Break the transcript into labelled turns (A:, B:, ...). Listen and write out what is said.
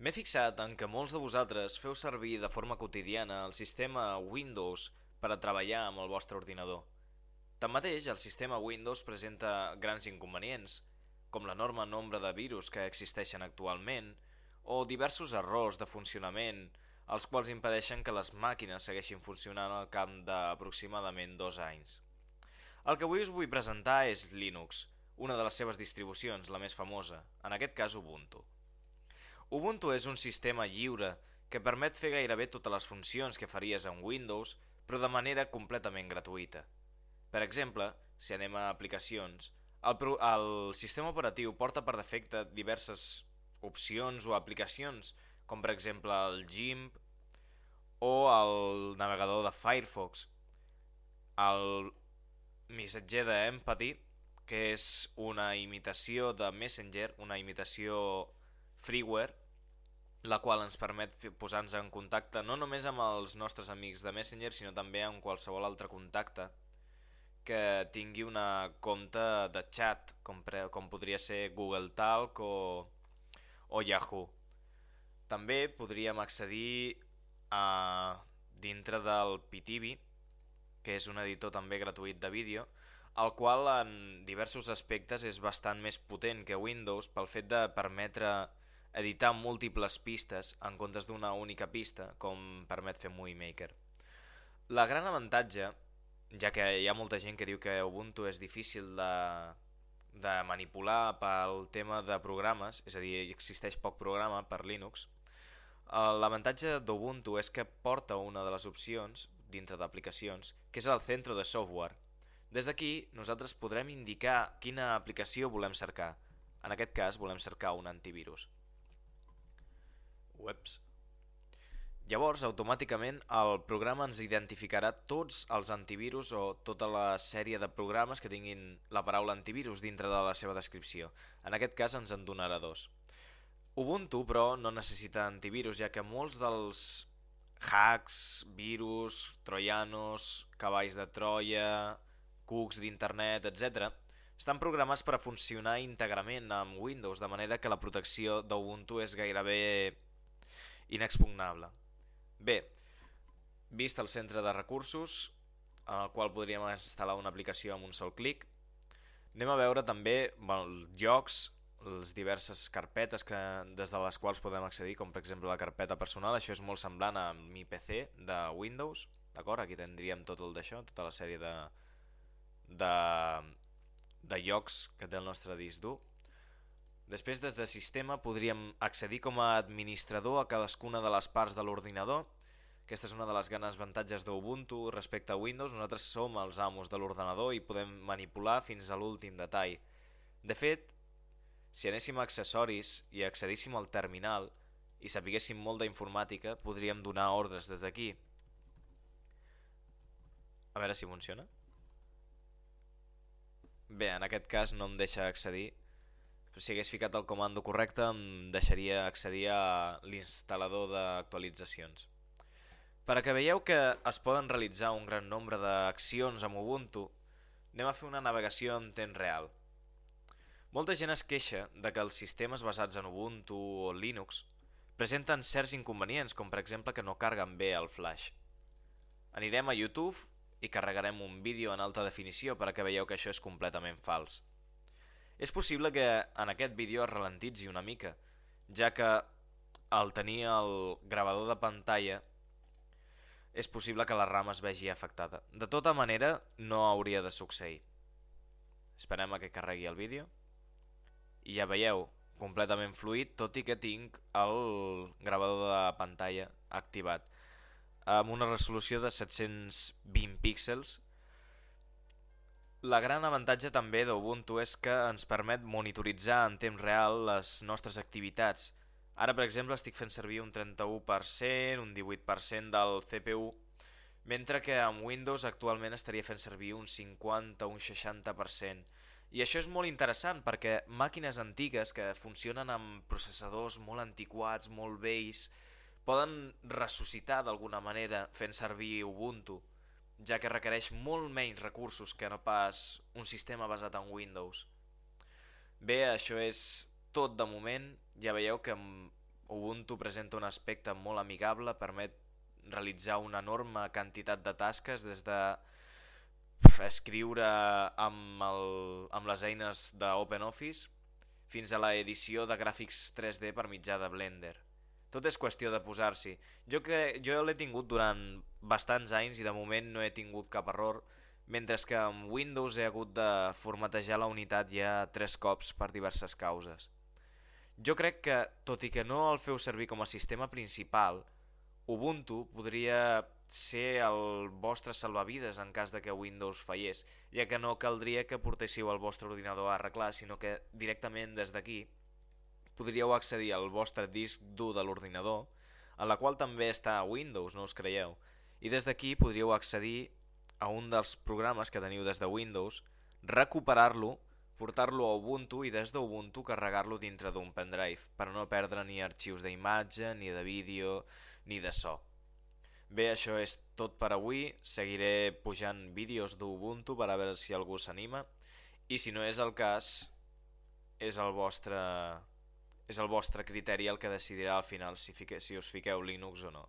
A: M'he fixat en que molts de vosaltres feu servir de forma quotidiana el sistema Windows per a treballar amb el vostre ordinador. Tanmateix, el sistema Windows presenta grans inconvenients, com l'enorme nombre de virus que existeixen actualment, o diversos errors de funcionament, els quals impedeixen que les màquines segueixin funcionant al camp d'aproximadament 2 anys. El que avui us vull presentar és Linux, una de les seves distribucions, la més famosa, en aquest cas Ubuntu. Ubuntu és un sistema lliure que permet fer gairebé totes les funcions que faries en Windows, però de manera completament gratuïta. Per exemple, si anem a aplicacions, el sistema operatiu porta per defecte diverses opcions o aplicacions, com per exemple el GIMP o el navegador de Firefox, el missatger d'Empathy, que és una imitació de Messenger, una imitació freeware, la qual ens permet posar-nos en contacte no només amb els nostres amics de Messenger, sinó també amb qualsevol altre contacte que tingui una compte de chat, com podria ser Google Talk o Yahoo. També podríem accedir a dintre del PTV, que és un editor també gratuït de vídeo, el qual en diversos aspectes és bastant més potent que Windows pel fet de permetre editar múltiples pistes en comptes d'una única pista, com permet fer Movie Maker. La gran avantatge, ja que hi ha molta gent que diu que Ubuntu és difícil de manipular pel tema de programes, és a dir, existeix poc programa per Linux, l'avantatge d'Ubuntu és que porta una de les opcions dintre d'aplicacions, que és el centre de software. Des d'aquí nosaltres podrem indicar quina aplicació volem cercar. En aquest cas volem cercar un antivirus. Ueps. Llavors, automàticament, el programa ens identificarà tots els antivirus o tota la sèrie de programes que tinguin la paraula antivirus dintre de la seva descripció. En aquest cas ens en donarà dos. Ubuntu, però, no necessita antivirus, ja que molts dels hacks, virus, troianos, cavalls de Troia, cucs d'internet, etc., estan programats per a funcionar íntegrament amb Windows, de manera que la protecció d'Ubuntu és gairebé inexpugnable. Bé, vist el centre de recursos, en el qual podríem instal·lar una aplicació amb un sol clic, anem a veure també jocs, les diverses carpetes des de les quals podem accedir, com per exemple la carpeta personal. Això és molt semblant a mi PC de Windows, d'acord? Aquí tindríem tot el d'això, tota la sèrie de, de llocs que té el nostre disc dur. Després, des de sistema, podríem accedir com a administrador a cadascuna de les parts de l'ordinador. Aquesta és una de les grans avantatges d'Ubuntu respecte a Windows. Nosaltres som els amos de l'ordenador i podem manipular fins a l'últim detall. De fet, si anéssim a accessoris i accedíssim al terminal i sapiguéssim molt d'informàtica, podríem donar ordres des d'aquí. A veure si funciona. Bé, en aquest cas no em deixa accedir. Però si hagués ficat el comando correcte em deixaria accedir a l'instal·lador d'actualitzacions. Per a que veieu que es poden realitzar un gran nombre d'accions amb Ubuntu, anem a fer una navegació en temps real. Molta gent es queixa de que els sistemes basats en Ubuntu o Linux presenten certs inconvenients, com per exemple que no carguen bé el flash. Anirem a YouTube i carregarem un vídeo en alta definició per a que veieu que això és completament fals. És possible que en aquest vídeo es ralentitzi una mica, ja que al tenir el gravador de pantalla és possible que la RAM es vegi afectada. De tota manera, no hauria de succeir. Esperem a que carregui el vídeo. I ja veieu, completament fluid, tot i que tinc el gravador de pantalla activat. Amb una resolució de 720 píxels. La gran avantatge també d'Ubuntu és que ens permet monitoritzar en temps real les nostres activitats. Ara, per exemple, estic fent servir un 31%, un 18% del CPU, mentre que amb Windows actualment estaria fent servir un 50 o un 60%. I això és molt interessant perquè màquines antigues que funcionen amb processadors molt antiquats, molt vells, poden ressuscitar d'alguna manera fent servir Ubuntu, ja que requereix molt menys recursos que no pas un sistema basat en Windows. Bé, això és tot de moment. Ja veieu que Ubuntu presenta un aspecte molt amigable, permet realitzar una enorme quantitat de tasques des de escriure amb les eines d'OpenOffice fins a la edició de gràfics 3D per mitjà de Blender. Tot és qüestió de posar-s'hi. Jo l'he tingut durant bastants anys i de moment no he tingut cap error, mentre que amb Windows he hagut de formatejar la unitat ja 3 cops per diverses causes. Jo crec que, tot i que no el feu servir com a sistema principal, Ubuntu podria ser el vostre salvavides en cas de que Windows fallés, ja que no caldria que portéssiu el vostre ordinador a arreglar, sinó que directament des d'aquí podríeu accedir al vostre disc dur de l'ordinador, en la qual també està Windows, no us creieu, i des d'aquí podríeu accedir a un dels programes que teniu des de Windows, recuperar-lo, portar-lo a Ubuntu i des d'Ubuntu carregar-lo dintre d'un pendrive per no perdre ni arxius d'imatge, ni de vídeo, ni de so. Bé, això és tot per avui. Seguiré pujant vídeos d'Ubuntu per a veure si algú s'anima. I si no és el cas, és el vostre criteri el que decidirà al final si us fiqueu Linux o no.